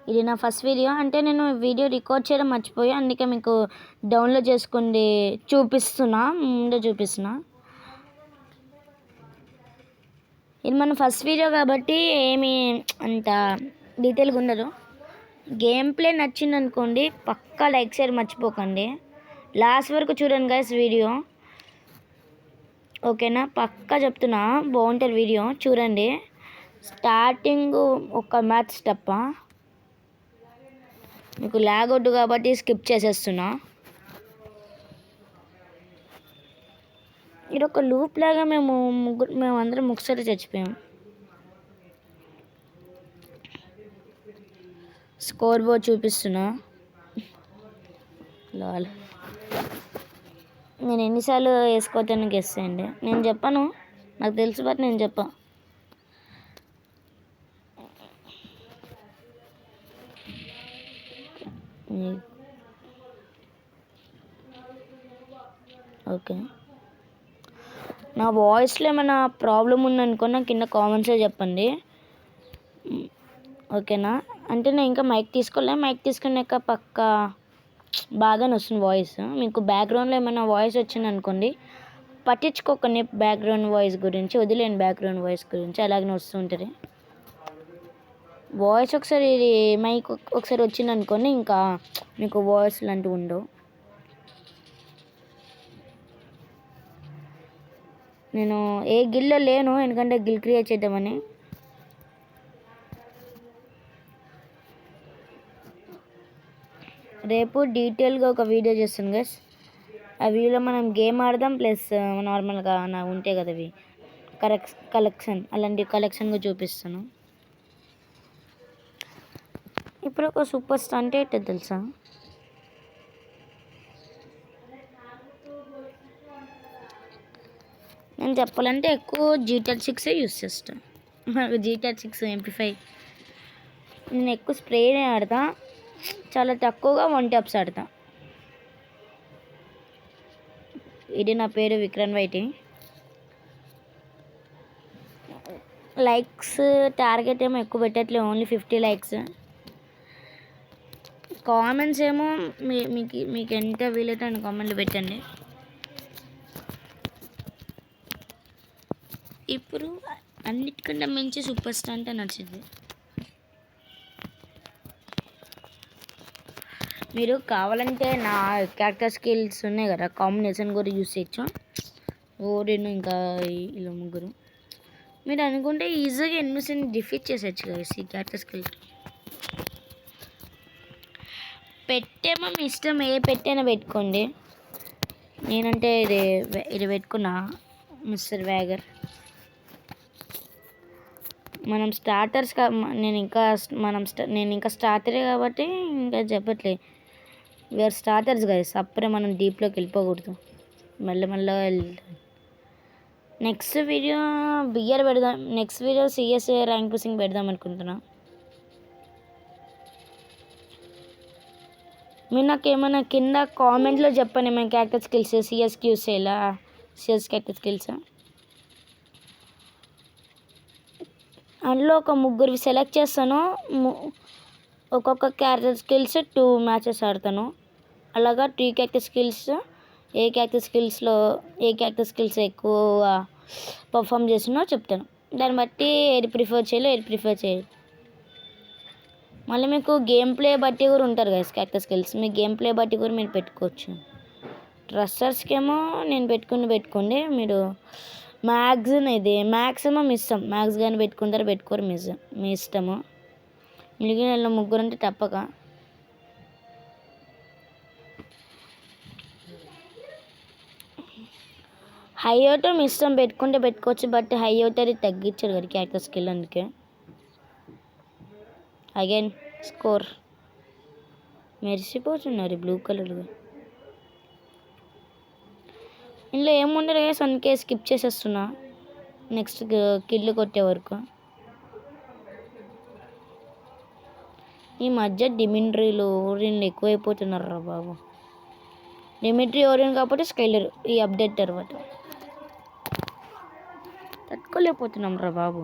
ఇది నా first video. అంటే నేను వీడియో రికార్డ్ చేయడం మర్చిపోయి అందుకే మీకు డౌన్లోడ్ చేసుకుంది ముందే చూపిస్తున్నా. ఇది మన ఫస్ట్ వీడియో కాబట్టి ఏమీ అంత డీటెయిల్గా ఉండదు. గేమ్ ప్లే నచ్చింది అనుకోండి, పక్కా లైక్ షేర్ మర్చిపోకండి. లాస్ట్ వరకు చూడండి గైస్ వీడియో, ఓకేనా? పక్కా చెప్తున్నా, బాగుంటుంది వీడియో చూడండి. స్టార్టింగ్ ఒక మ్యాచ్ తప్ప మీకు లాగ్ అవుట్ కాబట్టి స్కిప్ చేసేస్తున్నా. ఇది ఒక లూప్ లాగా మేము అందరం ఒకసారి చచ్చిపోయాం. స్కోర్ బోర్డ్ చూపిస్తున్నా. లాల్ నేను ఎన్నిసార్లు వేసుకోవద్దని గెస్ చేయండి. నేను చెప్పాను, నాకు తెలుసు, బట్ నేను చెప్పా. ఓకే, నా వాయిస్లో ఏమైనా ప్రాబ్లం ఉందనుకో నాకు కింద కామెంట్స్లో చెప్పండి, ఓకేనా? అంటే నేను ఇంకా మైక్ తీసుకోలే, మైక్ తీసుకున్నాక పక్కా బాగానే వస్తుంది వాయిస్. మీకు బ్యాక్గ్రౌండ్లో ఏమైనా వాయిస్ వచ్చింది అనుకోండి, పట్టించుకోకండి బ్యాక్గ్రౌండ్ వాయిస్ గురించి, వదిలేండి బ్యాక్గ్రౌండ్ వాయిస్ గురించి, అలాగనే వస్తుంటుంది వాయిస్. ఒకసారి మైక్ ఒకసారి వచ్చింది అనుకోండి, ఇంకా మీకు వాయిస్ లాంటివి ఉండవు. నేను ఏ గిల్లో లేను, ఎందుకంటే గిల్ క్రియేట్ చేద్దామని. రేపు డీటెయిల్గా ఒక వీడియో చేస్తాను గైస్. ఆ వీడియోలో మనం గేమ్ ఆడదాం, ప్లస్ నార్మల్గా నా ఉంటాయి కదా అవి కలెక్షన్, అలాంటి కలెక్షన్గా చూపిస్తాను. ఇప్పుడు ఒక సూపర్ స్టార్ అంటే ఏంటో తెలుసా? నేను చెప్పాలంటే ఎక్కువ GT6 యూస్ చేస్తాను. GT6 MP5. నేను ఎక్కువ స్ప్రేనే ఆడతా, చాలా తక్కువగా 1 taps ఆడతా. ఇది నా పేరు విక్రమ్ వైటి. లైక్స్ టార్గెట్ ఏమో ఎక్కువ పెట్టట్లేదు, ఓన్లీ 50 likes. కామెంట్స్ ఏమో మీకు ఎంత వీలైతే అని కామెంట్లు పెట్టండి. ఇప్పుడు అన్నిటికంటే మించి సూపర్ స్టార్ అంటే నచ్చింది. మీరు కావాలంటే నా క్యారెక్టర్ స్కిల్స్ ఉన్నాయి కదా, కాంబినేషన్ కూడా యూస్ చేయొచ్చు. ఓడిను ఇంకా ఇలా ముగ్గురు. మీరు అనుకుంటే ఈజీగా ఎనిమిస్ని డిఫీట్ చేసేయచ్చు కదా ఈ క్యారెక్టర్ స్కిల్. పెట్టేమో మీ ఇష్టం, ఏ పెట్టైనా పెట్టుకోండి. నేనంటే ఇది పెట్టుకున్నా, మిస్టర్ వ్యాగర్. మనం స్టార్టర్స్ నేను ఇంకా స్టార్టరే కాబట్టి ఇంకా చెప్పట్లే. వీఆర్ స్టార్టర్స్ గైస్, అప్పుడే మనం డీప్లోకి వెళ్ళిపోకూడదు, మెల్లమెల్లగా వెళ్తాం. నెక్స్ట్ వీడియో బియర్ పెడదాం, next video CS rank pushing పెడదాం అనుకుంటున్నా. మీరు నాకు ఏమైనా కింద కామెంట్లో చెప్పండి, ఏమైనా క్యారెక్టర్ స్కిల్స్ CSకి యూస్ చేయాలా, CS క్యారెక్టర్ స్కిల్స్. అందులో ఒక ముగ్గురు సెలెక్ట్ చేస్తాను, ఒక్కొక్క క్యారెక్టర్ స్కిల్స్ 2 matches ఆడతాను. అలాగా 3 క్యారెక్టర్ స్కిల్స్, ఏ క్యారెక్టర్ స్కిల్స్ ఎక్కువ పర్ఫామ్ చేసినో చెప్తాను. దాన్ని బట్టి ఏది ప్రిఫర్ చేయాలి. మళ్ళీ మీకు గేమ్ ప్లే బట్టి కూడా ఉంటారు కదా క్యారెక్టర్ స్కిల్స్, మీ గేమ్ ప్లే బట్టి కూడా మీరు పెట్టుకోవచ్చు. ట్రస్టర్స్కి ఏమో నేను పెట్టుకోండి. మీరు మ్యాక్సిమం ఇష్టం, మ్యాక్స్ కానీ పెట్టుకోరు, మీ ఇష్టము. మిగిలిన ముగ్గురు అంటే తప్పక. హై అవుటర్ మీ ఇష్టం, పెట్టుకోవచ్చు, బట్ హై అవుటర్ తగ్గించాడు కదా క్యారెక్టర్ స్కిల్, అందుకే. అగైన్ స్కోర్ మెరిసిపోతున్నారు బ్లూ కలర్గా. ఇందులో ఏముండదు కదా, అందుకే స్కిప్ చేసేస్తున్నా నెక్స్ట్ కిల్లు కొట్టే వరకు. ఈ మధ్య డిమిట్రీలు ఓరిన్లు ఎక్కువైపోతున్నారు రా బాబు. డిమిట్రీ ఓరిన్ కాకపోతే స్కైలర్ ఈ అప్డేట్ తర్వాత తట్టుకోలేకపోతున్నాం రా బాబు.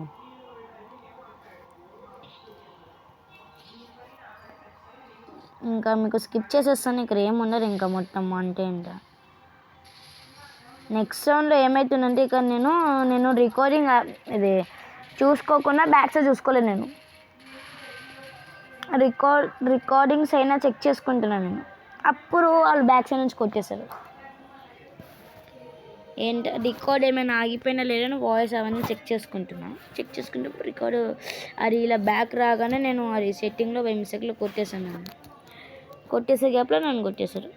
ఇంకా మీకు స్కిప్ చేసేస్తాను, ఇక్కడ ఏముండదు ఇంకా మొత్తం అంటే ఇంకా నెక్స్ట్ రౌండ్లో ఏమవుతుందంటే ఇక్కడ నేను రికార్డింగ్ ఇది చూసుకోకుండా బ్యాక్ సైడ్ చూసుకోలేదు, నేను రికార్డింగ్స్ అయినా చెక్ చేసుకుంటున్నాను నేను, అప్పుడు వాళ్ళు బ్యాక్ సైడ్ నుంచి కొట్టేశారు. ఏంటి రికార్డ్ ఏమైనా ఆగిపోయినా లేదని వాయిస్ అవన్నీ చెక్ చేసుకుంటే రికార్డు అది ఇలా బ్యాక్ రాగానే నేను అది సెట్టింగ్లో 5 మిస్టేక్లో కొట్టేశాను. కొట్టేసే గ్యాప్లో నన్ను కొట్టేశారు.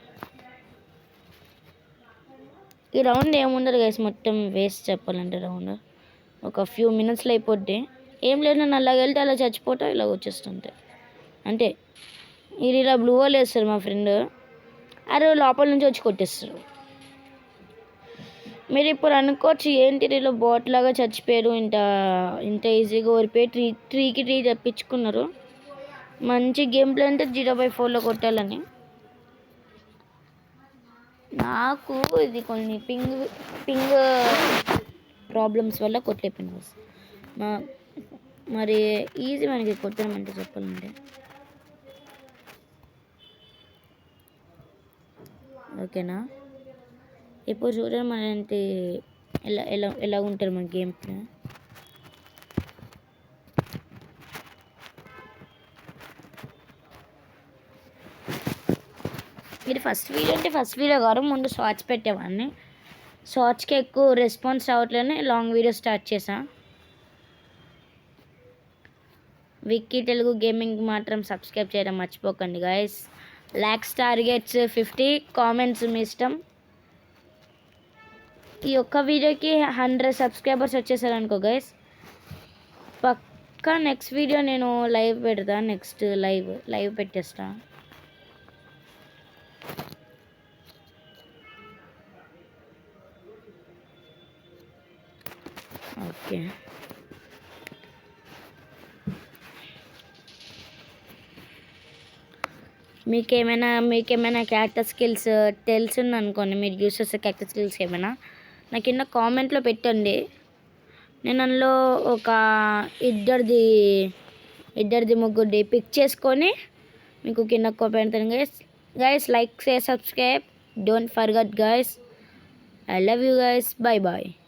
ఈ రౌండ్ ఏముండదు గైస్, మొత్తం వేస్ట్ చెప్పాలంటే రౌండ్ ఒక ఫ్యూ మినిట్స్లో అయిపోద్ది. ఏం లేదు, నన్ను అలాగ వెళ్తే అలా చచ్చిపోతా ఇలా వచ్చేస్తుంటాయి అంటే. ఇది ఇలా బ్లూ వాల్ వేస్తారు మా ఫ్రెండ్, అరే లోపల నుంచి వచ్చి కొట్టేస్తారు. మీరు ఇప్పుడు అనుకోవచ్చు ఏంటి ఇలా బాట్ లాగా చచ్చిపోయారు, ఇంత ఈజీగా ఓడిపోయి త్రీకి తెప్పించుకున్నారు. మంచి గేమ్ ప్లే అంటే 0/4లో కొట్టాలని. నాకు ఇది కొన్ని పింగ్ ప్రాబ్లమ్స్ వల్ల కొట్టలేకపోయినా. మరి ఈజీ మనకి కొట్టడం అంటే చెప్పాలంటే. ఓకేనా, ఇప్పుడు చూడండి మన అంటే ఎలా ఉంటారు మన గేమ్ ప్లే. ఇది ఫస్ట్ వీడియో కాదు, ముందు షార్ట్స్ పెట్టేవాడిని. షార్ట్స్కి ఎక్కువ రెస్పాన్స్ రావట్లేని లాంగ్ వీడియో స్టార్ట్ చేసా. విక్కీ తెలుగు గేమింగ్ మాత్రం సబ్స్క్రైబ్ చేయడం మర్చిపోకండి గైస్. లైక్స్ టార్గెట్స్ 50, కామెంట్స్ మీ ఇష్టం. ఈ ఒక్క వీడియోకి 100 సబ్స్క్రైబర్స్ వచ్చేసారు అనుకో గైస్, పక్కా నెక్స్ట్ వీడియో నేను లైవ్ పెడతా. నెక్స్ట్ లైవ్ పెట్టేస్తా. ఓకే, మీకేమైనా క్యారెక్టర్ స్కిల్స్ తెలుసుంది అనుకోండి, మీరు యూస్ చేసే క్యారెక్టర్ స్కిల్స్ ఏమైనా నాకు కింద కామెంట్లో పెట్టండి. నేను అందులో ఒక ఇద్దరిది ముగ్గురిది పిక్ చేసుకొని మీకు కింద పెడతాను guys. Like, share, subscribe, don't forget guys. I love you guys. Bye bye.